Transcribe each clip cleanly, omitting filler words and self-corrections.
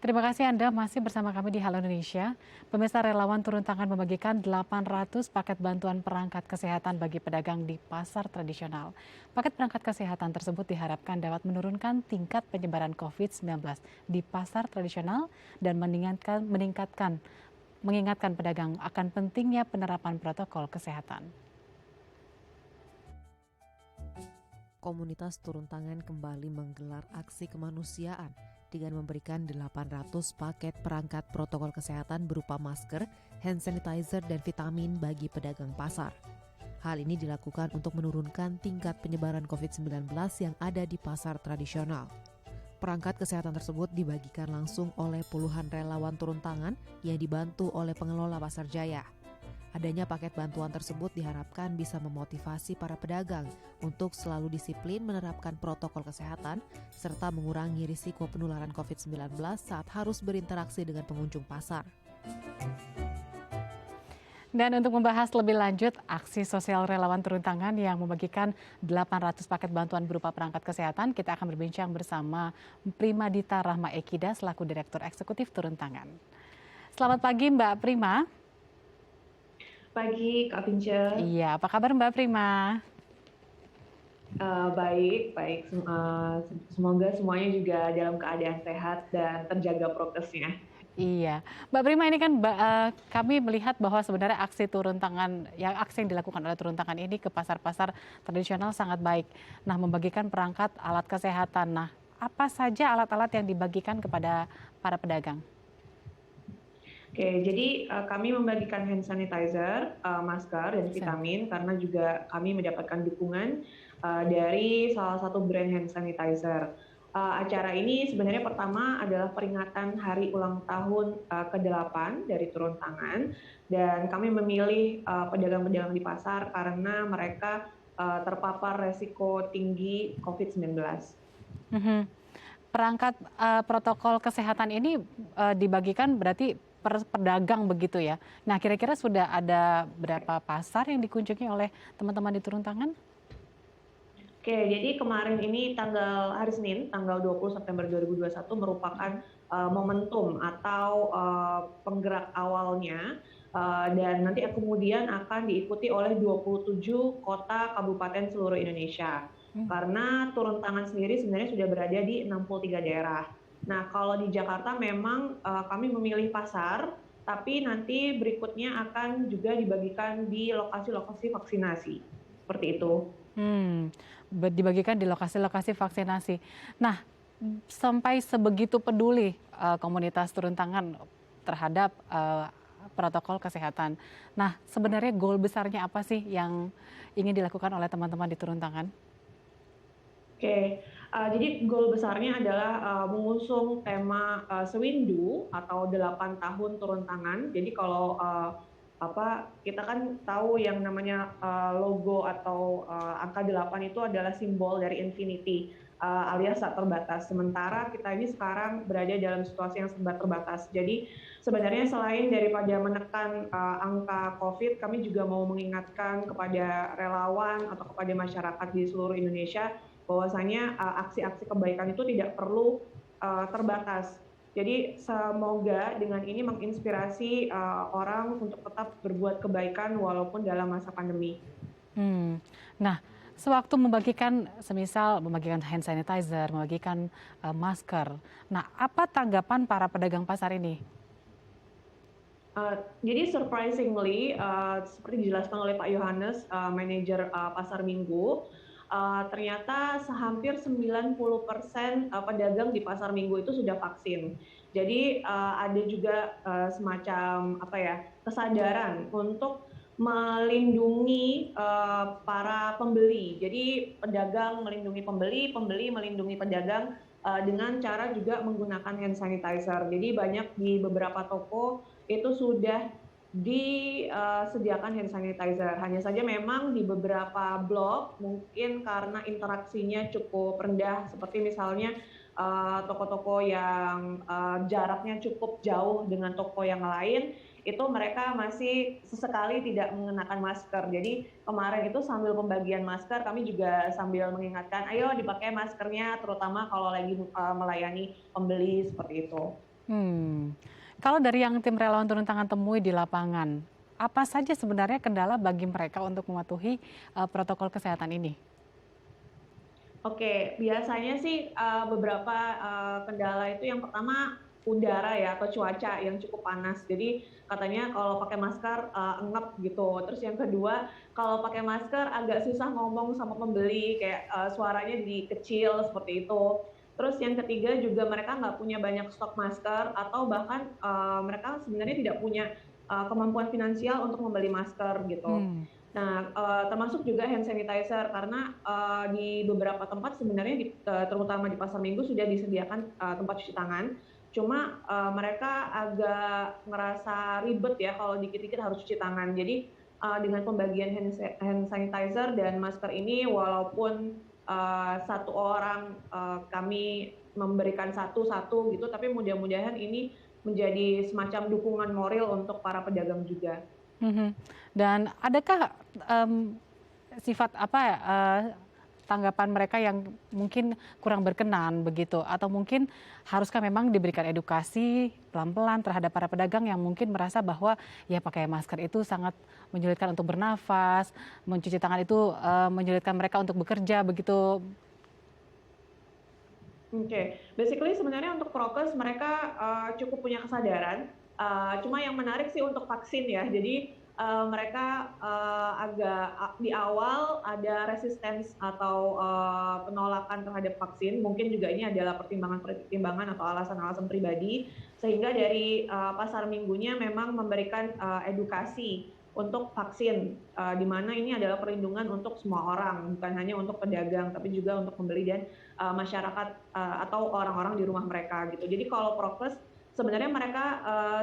Terima kasih Anda masih bersama kami di Halo Indonesia. Pemirsa relawan turun tangan membagikan 800 paket bantuan perangkat kesehatan bagi pedagang di pasar tradisional. Paket perangkat kesehatan tersebut diharapkan dapat menurunkan tingkat penyebaran COVID-19 di pasar tradisional dan mengingatkan pedagang akan pentingnya penerapan protokol kesehatan. Komunitas turun tangan kembali menggelar aksi kemanusiaan dengan memberikan 800 paket perangkat protokol kesehatan berupa masker, hand sanitizer, dan vitamin bagi pedagang pasar. Hal ini dilakukan untuk menurunkan tingkat penyebaran COVID-19 yang ada di pasar tradisional. Perangkat kesehatan tersebut dibagikan langsung oleh puluhan relawan turun tangan yang dibantu oleh pengelola Pasar Jaya. Adanya paket bantuan tersebut diharapkan bisa memotivasi para pedagang untuk selalu disiplin menerapkan protokol kesehatan serta mengurangi risiko penularan COVID-19 saat harus berinteraksi dengan pengunjung pasar. Dan untuk membahas lebih lanjut aksi sosial relawan turun tangan yang membagikan 800 paket bantuan berupa perangkat kesehatan, kita akan berbincang bersama Prima Dita Rahma Ekida selaku Direktur Eksekutif Turun Tangan. Selamat pagi Mbak Prima. Pagi, Kak Vince. Iya, apa kabar Mbak Prima? Baik, baik. Semoga semuanya juga dalam keadaan sehat dan terjaga prokesnya. Iya, Mbak Prima ini kan kami melihat bahwa sebenarnya aksi turun tangan, aksi yang dilakukan oleh turun tangan ini ke pasar-pasar tradisional sangat baik. Nah, membagikan perangkat alat kesehatan. Nah, apa saja alat-alat yang dibagikan kepada para pedagang? Oke, jadi kami membagikan hand sanitizer, masker, dan vitamin karena juga kami mendapatkan dukungan dari salah satu brand hand sanitizer. Acara ini sebenarnya pertama adalah peringatan hari ulang tahun ke-8 dari Turun Tangan, dan kami memilih pedagang-pedagang di pasar karena mereka terpapar resiko tinggi COVID-19. Mhm. Perangkat protokol kesehatan ini dibagikan berarti per pedagang begitu ya. Nah, kira-kira sudah ada berapa pasar yang dikunjungi oleh teman-teman di turun tangan? Oke, jadi kemarin ini hari Senin, tanggal 20 September 2021 merupakan momentum atau penggerak awalnya, dan nanti kemudian akan diikuti oleh 27 kota kabupaten seluruh Indonesia. Karena turun tangan sendiri sebenarnya sudah berada di 63 daerah. Nah, kalau di Jakarta memang kami memilih pasar, tapi nanti berikutnya akan juga dibagikan di lokasi-lokasi vaksinasi. Seperti itu. Dibagikan di lokasi-lokasi vaksinasi. Nah, sampai sebegitu peduli komunitas turun tangan terhadap protokol kesehatan. Nah, sebenarnya goal besarnya apa sih yang ingin dilakukan oleh teman-teman di turun tangan? Oke, jadi goal besarnya adalah mengusung tema Sewindu atau 8 tahun turun tangan. Jadi kalau kita kan tahu yang namanya logo atau angka 8 itu adalah simbol dari infinity, alias tak terbatas. Sementara kita ini sekarang berada dalam situasi yang serba terbatas. Jadi sebenarnya selain daripada menekan angka COVID, kami juga mau mengingatkan kepada relawan atau kepada masyarakat di seluruh Indonesia bahwasanya aksi-aksi kebaikan itu tidak perlu terbatas. Jadi semoga dengan ini menginspirasi orang untuk tetap berbuat kebaikan walaupun dalam masa pandemi. Nah, sewaktu semisal membagikan hand sanitizer, membagikan masker. Nah, apa tanggapan para pedagang pasar ini? Jadi surprisingly, seperti dijelaskan oleh Pak Yohanes, manajer Pasar Minggu, ternyata hampir 90% pedagang di Pasar Minggu itu sudah vaksin. Jadi ada juga semacam kesadaran untuk melindungi para pembeli. Jadi pedagang melindungi pembeli, pembeli melindungi pedagang dengan cara juga menggunakan hand sanitizer. Jadi banyak di beberapa toko itu sudah disediakan hand sanitizer. Hanya saja memang di beberapa blok mungkin karena interaksinya cukup rendah, seperti misalnya toko-toko yang jaraknya cukup jauh dengan toko yang lain, itu mereka masih sesekali tidak mengenakan masker. Jadi kemarin itu sambil pembagian masker, kami juga sambil mengingatkan, ayo dipakai maskernya, terutama kalau lagi melayani pembeli seperti itu. Hmm. Kalau dari yang tim relawan turun tangan temui di lapangan, apa saja sebenarnya kendala bagi mereka untuk mematuhi protokol kesehatan ini? Oke, biasanya sih beberapa kendala itu yang pertama udara ya atau cuaca yang cukup panas. Jadi katanya kalau pakai masker engap gitu. Terus yang kedua, kalau pakai masker agak susah ngomong sama pembeli kayak suaranya jadi kecil seperti itu. Terus yang ketiga juga mereka nggak punya banyak stok masker atau bahkan mereka sebenarnya tidak punya kemampuan finansial untuk membeli masker gitu. Hmm. Nah, termasuk juga hand sanitizer karena di beberapa tempat sebenarnya terutama di pasar minggu sudah disediakan tempat cuci tangan. Cuma mereka agak ngerasa ribet ya kalau dikit-dikit harus cuci tangan. Jadi dengan pembagian hand sanitizer dan masker ini, walaupun satu orang kami memberikan satu-satu gitu, tapi mudah-mudahan ini menjadi semacam dukungan moral untuk para pedagang juga. Mhm. Dan adakah, mmm, sifat apa ya, tanggapan mereka yang mungkin kurang berkenan begitu? Atau mungkin haruskah memang diberikan edukasi pelan-pelan terhadap para pedagang yang mungkin merasa bahwa ya pakai masker itu sangat menyulitkan untuk bernafas, mencuci tangan itu, menyulitkan mereka untuk bekerja begitu? Oke, basically sebenarnya untuk prokes mereka cukup punya kesadaran, cuma yang menarik sih untuk vaksin ya. Jadi mereka agak di awal ada resistance atau penolakan terhadap vaksin. Mungkin juga ini adalah pertimbangan atau alasan-alasan pribadi, sehingga dari pasar minggunya memang memberikan edukasi untuk vaksin, di mana ini adalah perlindungan untuk semua orang, bukan hanya untuk pedagang, tapi juga untuk pembeli dan masyarakat atau orang-orang di rumah mereka gitu. Jadi kalau prokes sebenarnya mereka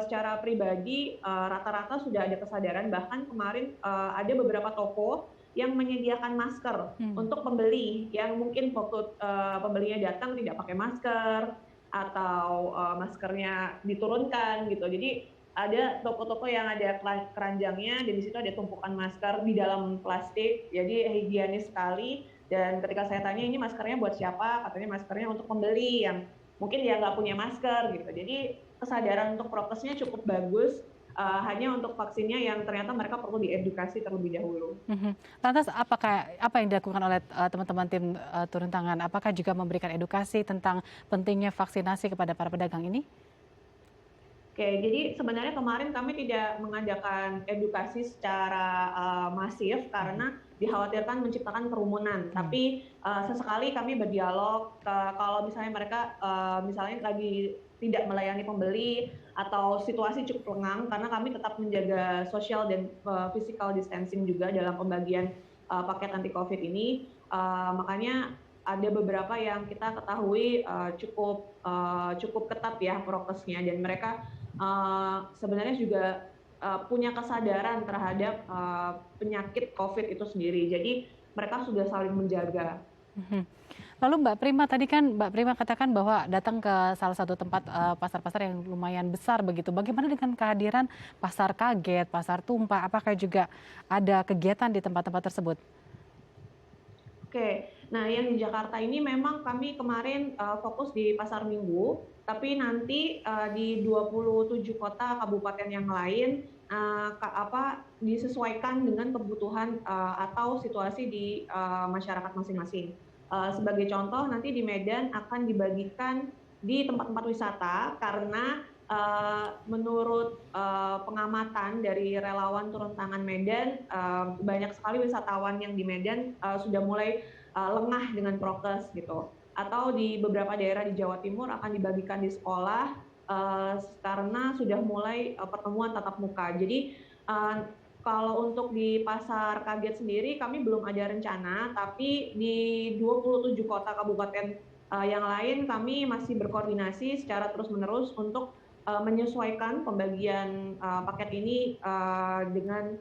secara pribadi rata-rata sudah ada kesadaran, bahkan kemarin ada beberapa toko yang menyediakan masker Hmm. untuk pembeli yang mungkin waktu pembelinya datang tidak pakai masker atau maskernya diturunkan gitu. Jadi ada toko-toko yang ada keranjangnya dan di situ ada tumpukan masker di dalam plastik, jadi higienis sekali. Dan ketika saya tanya ini maskernya buat siapa, katanya maskernya untuk pembeli yang mungkin dia nggak punya masker gitu. Jadi kesadaran untuk prokesnya cukup bagus, hanya untuk vaksinnya yang ternyata mereka perlu diedukasi terlebih dahulu. Mhm. Lantas apa yang dilakukan oleh, teman-teman tim, turun tangan? Apakah juga memberikan edukasi tentang pentingnya vaksinasi kepada para pedagang ini? Oke, jadi sebenarnya kemarin kami tidak mengadakan edukasi secara masif Mhm. karena dikhawatirkan menciptakan kerumunan. Mmm. Tapi sesekali kami berdialog kalau misalnya mereka misalnya lagi tidak melayani pembeli atau situasi cukup lengang karena kami tetap menjaga social dan physical distancing juga dalam pembagian paket anti Covid ini. Makanya ada beberapa yang kita ketahui cukup ketat ya prokesnya dan mereka sebenarnya juga punya kesadaran terhadap penyakit Covid itu sendiri. Jadi mereka sudah saling menjaga. Mhm. Lalu Mbak Prima, tadi kan Mbak Prima katakan bahwa datang ke salah satu tempat, pasar-pasar yang lumayan besar begitu. Bagaimana dengan kehadiran pasar kaget, pasar tumpah, apakah juga ada kegiatan di tempat-tempat tersebut? Oke, nah yang di Jakarta ini memang kami kemarin fokus di pasar Minggu, tapi nanti di 27 kota kabupaten yang lain disesuaikan dengan kebutuhan atau situasi di masyarakat masing-masing. Sebagai contoh nanti di Medan akan dibagikan di tempat-tempat wisata karena menurut pengamatan dari relawan turun tangan Medan, banyak sekali wisatawan yang di Medan sudah mulai lengah dengan prokes gitu. Atau di beberapa daerah di Jawa Timur akan dibagikan di sekolah karena sudah mulai pertemuan tatap muka. Jadi kalau untuk di pasar kaget sendiri kami belum ada rencana, tapi di 27 kota kabupaten yang lain kami masih berkoordinasi secara terus-menerus untuk menyesuaikan pembagian paket ini dengan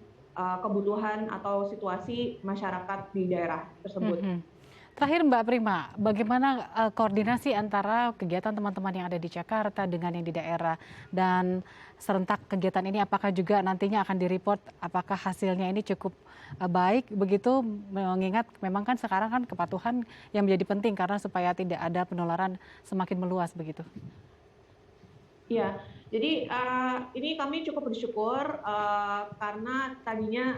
kebutuhan atau situasi masyarakat di daerah tersebut. Mhm. Terakhir Mbak Prima, bagaimana, koordinasi antara kegiatan teman-teman yang ada di Jakarta dengan yang di daerah? Dan serentak kegiatan ini apakah juga nantinya akan di-report apakah hasilnya ini cukup, baik begitu? Mengingat memang kan sekarang kan kepatuhan yang menjadi penting karena supaya tidak ada penularan semakin meluas begitu. Iya, jadi ini kami cukup bersyukur karena tadinya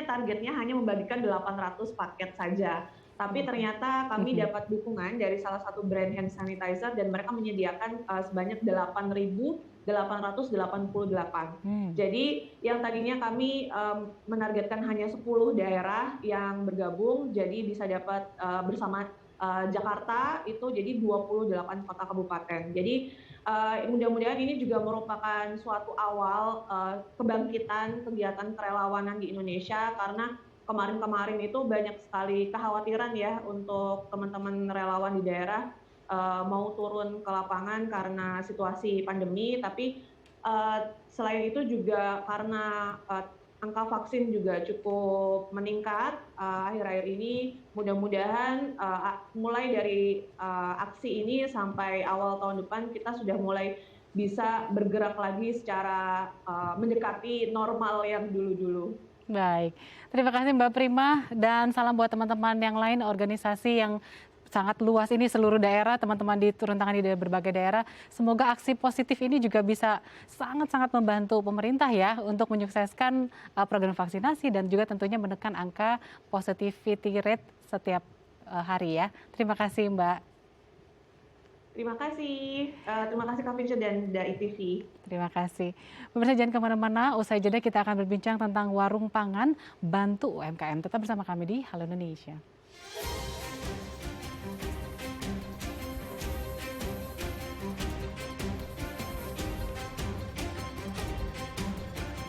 targetnya hanya membagikan 800 paket saja. Tapi Oke. ternyata kami Mhm. dapat dukungan dari salah satu brand hand sanitizer dan mereka menyediakan sebanyak 8.888. Hmm. Jadi yang tadinya kami menargetkan hanya 10 daerah yang bergabung, jadi bisa dapat bersama Jakarta itu jadi 28 kota kabupaten. Jadi mudah-mudahan ini juga merupakan suatu awal kebangkitan kegiatan kerelawanan di Indonesia karena kemarin-kemarin itu banyak sekali kekhawatiran ya untuk teman-teman relawan di daerah mau turun ke lapangan karena situasi pandemi, tapi selain itu juga karena angka vaksin juga cukup meningkat akhir-akhir ini. Mudah-mudahan mulai dari aksi ini sampai awal tahun depan kita sudah mulai bisa bergerak lagi secara mendekati normal yang dulu-dulu. Baik, terima kasih Mbak Prima dan salam buat teman-teman yang lain organisasi yang sangat luas ini seluruh daerah, teman-teman di turun tangan di berbagai daerah. Semoga aksi positif ini juga bisa sangat-sangat membantu pemerintah ya untuk menyukseskan program vaksinasi dan juga tentunya menekan angka positivity rate setiap hari ya. Terima kasih Mbak. Terima kasih Kak Vince dan DAI TV. Terima kasih. Pemirsa jangan kemana-mana, usai jeda kita akan berbincang tentang warung pangan bantu UMKM. Tetap bersama kami di Halo Indonesia.